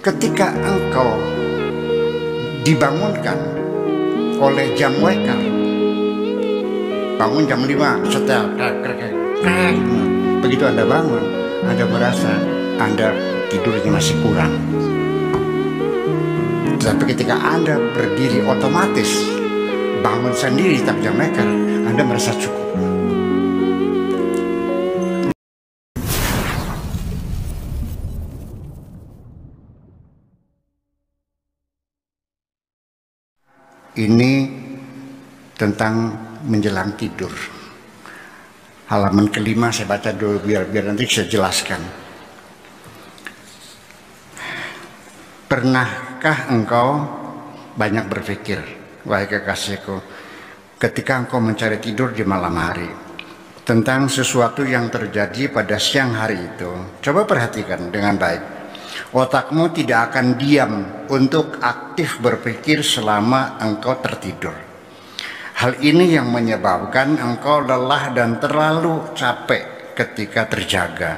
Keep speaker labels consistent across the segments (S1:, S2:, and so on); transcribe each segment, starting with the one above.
S1: ketika engkau dibangunkan oleh jam waker, bangun jam 5, setel, begitu Anda bangun, Anda merasa Anda tidurnya masih kurang. Tapi ketika Anda berdiri otomatis, bangun sendiri tak jam waker, Anda merasa cukup. Ini tentang menjelang tidur. Halaman kelima saya baca dulu biar nanti saya jelaskan. Pernahkah engkau banyak berpikir, wahai kekasihku, ketika engkau mencari tidur di malam hari, tentang sesuatu yang terjadi pada siang hari itu? Coba perhatikan dengan baik. Otakmu tidak akan diam untuk aktif berpikir selama engkau tertidur. Hal ini yang menyebabkan engkau lelah dan terlalu capek ketika terjaga.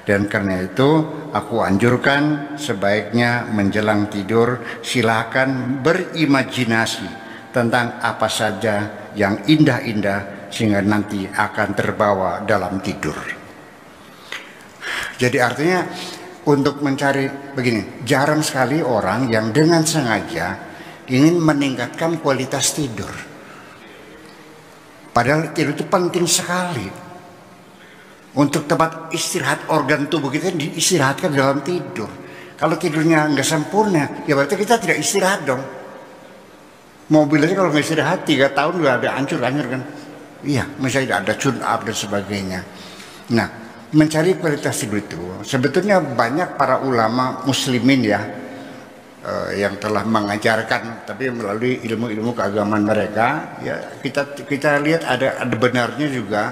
S1: Dan karena itu aku anjurkan sebaiknya menjelang tidur silakan berimajinasi tentang apa saja yang indah-indah sehingga nanti akan terbawa dalam tidur. Jadi artinya untuk mencari begini, jarang sekali orang yang dengan sengaja ingin meningkatkan kualitas tidur. Padahal tidur itu penting sekali. Untuk tempat istirahat organ tubuh kita diistirahatkan dalam tidur. Kalau tidurnya nggak sempurna, ya berarti kita tidak istirahat dong. Mobil aja kalau nggak istirahat 3 tahun udah ada hancur kan? Iya, misalnya ada tune up dan sebagainya. Nah, mencari kualitas tidur itu sebetulnya banyak para ulama muslimin ya yang telah mengajarkan, tapi melalui ilmu-ilmu keagamaan mereka ya kita lihat ada benarnya juga,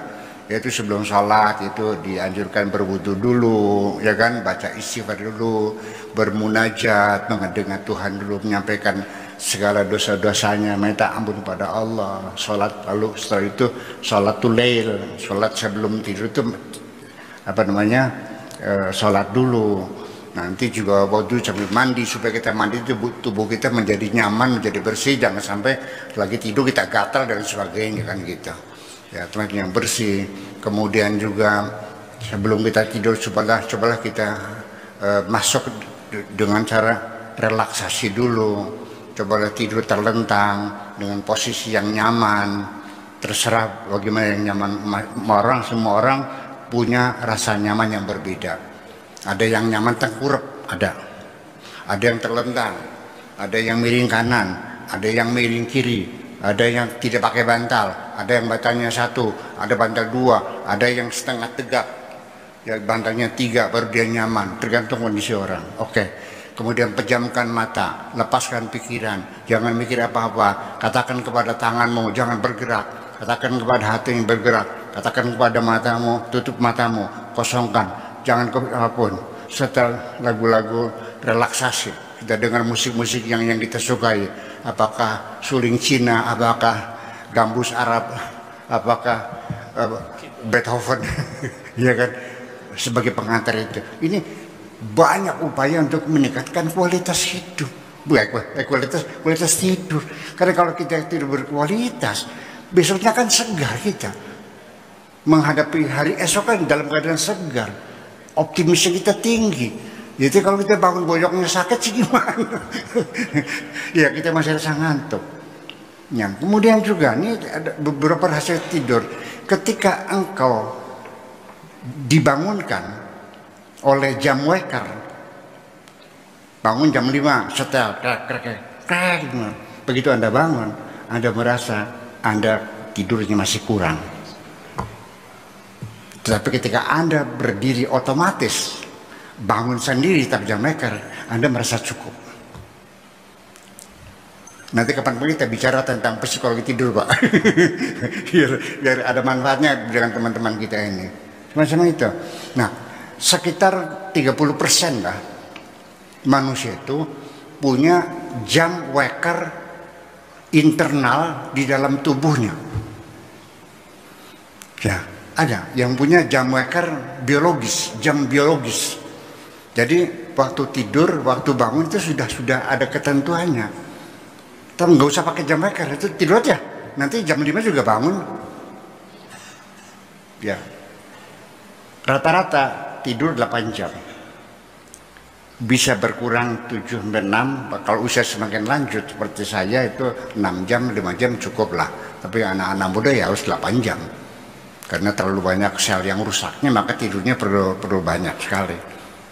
S1: yaitu sebelum sholat itu dianjurkan berwudu dulu, ya kan, baca istighfar dulu, bermunajat, mendengar Tuhan dulu, menyampaikan segala dosa-dosanya, minta ampun pada Allah, sholat, lalu setelah itu sholatul lail, sholat sebelum tidur itu sholat dulu. Nanti juga waktu sambil mandi, supaya kita mandi tubuh kita menjadi nyaman, menjadi bersih, jangan sampai lagi tidur kita gatal dan sebagainya kan gitu ya, tempat yang bersih. Kemudian juga sebelum kita tidur cobalah kita masuk dengan cara relaksasi dulu. Cobalah tidur terlentang dengan posisi yang nyaman, terserah bagaimana yang nyaman. Semua orang punya rasa nyaman yang berbeda. Ada yang nyaman tengkurap, ada yang terlentang, ada yang miring kanan, ada yang miring kiri, ada yang tidak pakai bantal, ada yang bantalnya 1, ada bantal 2, ada yang setengah tegak, ya bantalnya 3 baru dia nyaman, tergantung kondisi orang. Oke. Kemudian pejamkan mata, lepaskan pikiran, jangan mikir apa-apa, katakan kepada tanganmu jangan bergerak, katakan kepada hati yang bergerak, katakan kepada matamu, tutup matamu, kosongkan, jangan apapun. Setel lagu-lagu relaksasi, kita dengar musik-musik yang kita sukai, apakah suling Cina, apakah gambus Arab, apakah Beethoven, ya kan, sebagai pengantar itu. Ini banyak upaya untuk meningkatkan kualitas hidup, kualitas tidur. Karena kalau kita tidur berkualitas, besoknya kan segar kita menghadapi hari esok kan dalam keadaan segar, optimisnya kita tinggi. Jadi kalau kita bangun boyoknya sakit sih gimana? Ya kita masih rasa ngantuk. Ya, kemudian juga ini ada beberapa hasil tidur. Ketika engkau dibangunkan oleh jam waker, bangun jam 5, setel, begitu Anda bangun, Anda merasa Anda tidurnya masih kurang. Tetapi ketika Anda berdiri otomatis, bangun sendiri tak jam waker, Anda merasa cukup. Nanti kapan-kapan kita bicara tentang psikologi tidur, Pak. biar ada manfaatnya dengan teman-teman kita ini. Semacam itu. Nah, sekitar 30% lah manusia itu punya jam waker internal di dalam tubuhnya. Ya, ada yang punya jam waker biologis, jam biologis. Jadi waktu tidur, waktu bangun itu sudah ada ketentuannya. Tapi nggak usah pakai jam weker, itu tidur aja. Nanti jam 5 juga bangun. Ya. Rata-rata tidur 8 jam. Bisa berkurang 7-6, kalau usia semakin lanjut seperti saya itu 6 jam, 5 jam cukup lah. Tapi anak-anak muda ya harus 8 jam. Karena terlalu banyak sel yang rusaknya, maka tidurnya perlu banyak sekali.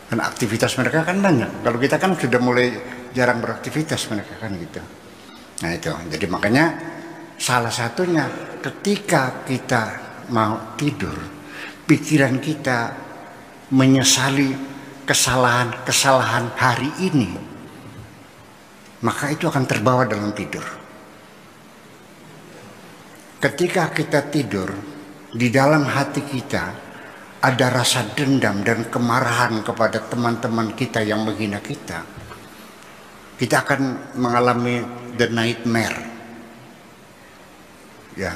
S1: Dan aktivitas mereka kan banyak. Kalau kita kan sudah mulai jarang beraktivitas mereka kan gitu. Nah itu, jadi makanya salah satunya ketika kita mau tidur, pikiran kita menyesali kesalahan hari ini, maka itu akan terbawa dalam tidur. Ketika kita tidur, di dalam hati kita ada rasa dendam dan kemarahan kepada teman-teman kita yang menghina kita, kita akan mengalami the nightmare, ya,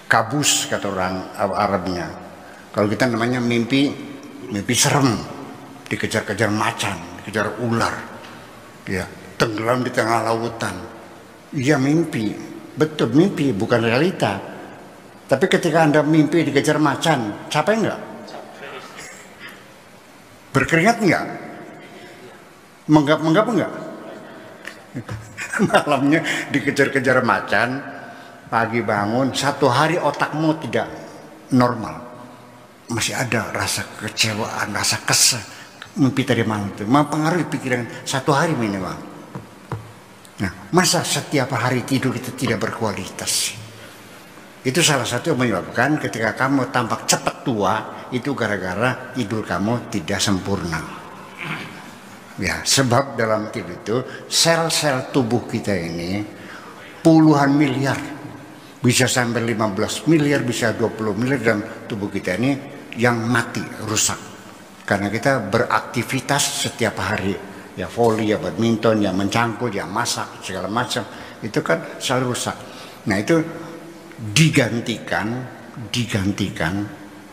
S1: kabus kata orang Arabnya. Kalau kita namanya mimpi serem, dikejar-kejar macan, dikejar ular, ya, tenggelam di tengah lautan. Iya mimpi, betul mimpi, bukan realita. Tapi ketika Anda mimpi dikejar macan, capek enggak? Berkeringat enggak? Menggap-menggap enggak? Malamnya dikejar-kejar macan, pagi bangun, satu hari otakmu tidak normal, masih ada rasa kecewaan, rasa kesal, mimpi tadi malam itu mempengaruhi pikiran satu hari minimal. Nah, masa setiap hari tidur itu tidak berkualitas? Itu salah satu yang menyebabkan ketika kamu tampak cepat tua, itu gara-gara tidur kamu tidak sempurna. Ya, sebab dalam tidur itu sel-sel tubuh kita ini puluhan miliar, bisa sampai 15 miliar, bisa 20 miliar dalam tubuh kita ini yang mati, rusak. Karena kita beraktivitas setiap hari, ya voli, ya badminton, ya mencangkul, ya masak, segala macam, itu kan selalu rusak. Nah itu digantikan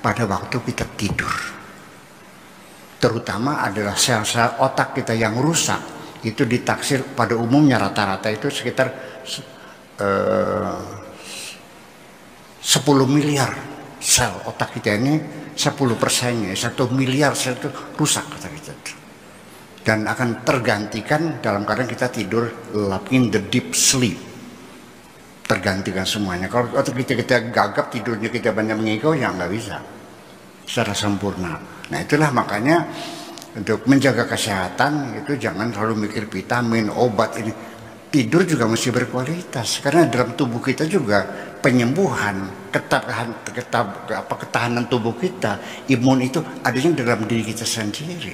S1: pada waktu kita tidur. Terutama adalah sel-sel otak kita yang rusak, itu ditaksir pada umumnya rata-rata itu sekitar 10 miliar sel otak kita ini, 10%-nya 1 miliar sel itu rusak kata kita. Dan akan tergantikan dalam keadaan kita tidur in the deep sleep, tergantikan semuanya. Kalau otak kita gagap, tidurnya kita banyak mengigau, ya nggak bisa secara sempurna. Nah itulah makanya untuk menjaga kesehatan itu jangan selalu mikir vitamin, obat ini. Tidur juga mesti berkualitas, karena dalam tubuh kita juga penyembuhan, ketahanan tubuh kita, imun itu adanya dalam diri kita sendiri.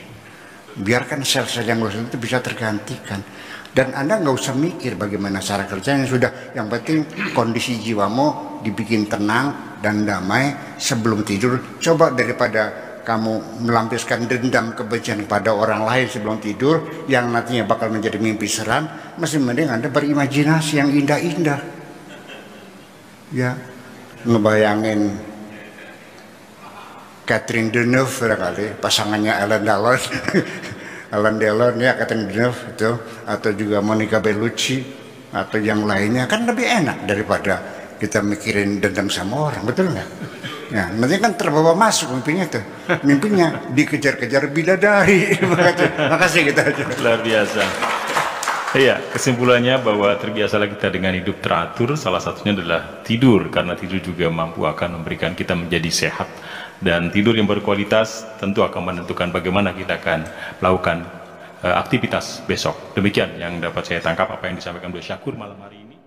S1: Biarkan sel-sel yang rusak itu bisa tergantikan. Dan Anda nggak usah mikir bagaimana cara kerjanya, sudah. Yang penting kondisi jiwamu dibikin tenang dan damai sebelum tidur. Coba daripada kamu melampiaskan dendam kebencian pada orang lain sebelum tidur, yang nantinya bakal menjadi mimpi seram, masih mending Anda berimajinasi yang indah-indah. Ya, ngebayangin Catherine Deneuve barangkali, pasangannya Alain Delon, Alain Delon ya, Catherine Deneuve itu, atau juga Monica Bellucci atau yang lainnya, kan lebih enak daripada kita mikirin dendam sama orang, betul nggak? Ya, nanti kan terbawa masuk mimpinya tuh, mimpinya dikejar-kejar bidadari. Makasih kita aja.
S2: Luar biasa. Iya, kesimpulannya bahwa terbiasalah kita dengan hidup teratur, salah satunya adalah tidur, karena tidur juga mampu akan memberikan kita menjadi sehat. Dan tidur yang berkualitas tentu akan menentukan bagaimana kita akan melakukan aktivitas besok. Demikian yang dapat saya tangkap apa yang disampaikan oleh Syakur malam hari ini.